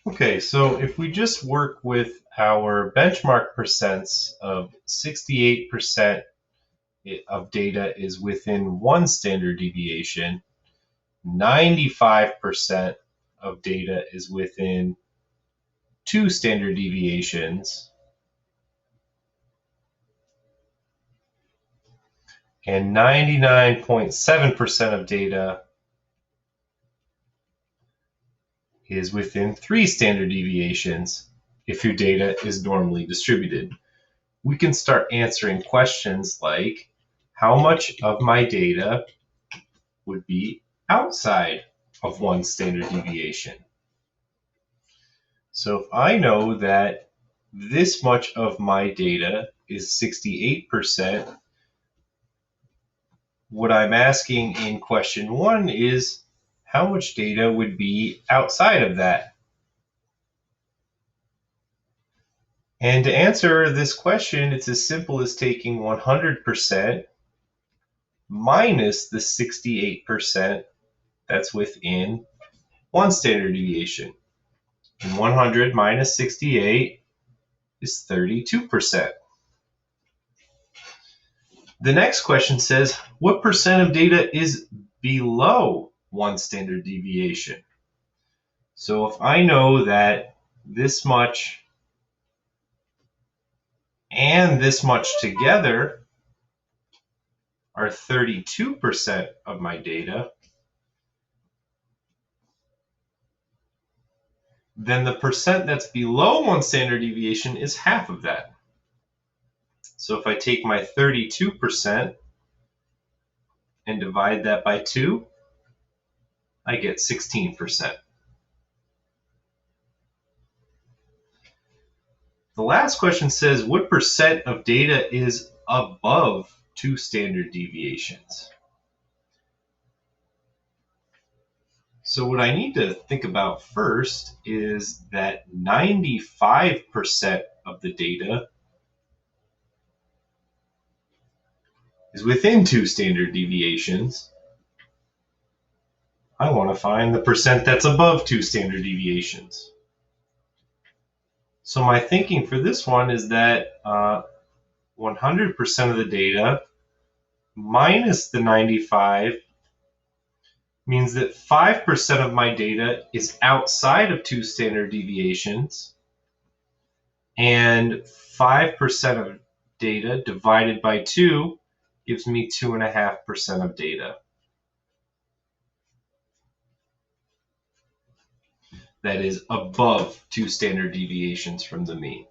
Okay, so if we just work with our benchmark percents of 68% of data is within one standard deviation, 95% of data is within two standard deviations, and 99.7% of data is within three standard deviations if your data is normally distributed. We can start answering questions like, how much of my data would be outside of one standard deviation? So if I know that this much of my data is 68%, what I'm asking in question one is, how much data would be outside of that? And to answer this question, it's as simple as taking 100% minus the 68% that's within one standard deviation. And 100 minus 68 is 32%. The next question says, what percent of data is below one standard deviation? So if I know that this much and this much together are 32% of my data, then the percent that's below one standard deviation is half of that. So if I take my 32% and divide that by 2, I get 16%. The last question says, what percent of data is above two standard deviations? So what I need to think about first is that 95% of the data is within two standard deviations. I want to find the percent that's above two standard deviations. So my thinking for this one is that 100% of the data minus the 95 means that 5% of my data is outside of two standard deviations, and 5% of data divided by 2 gives me 2.5% of data that is above two standard deviations from the mean.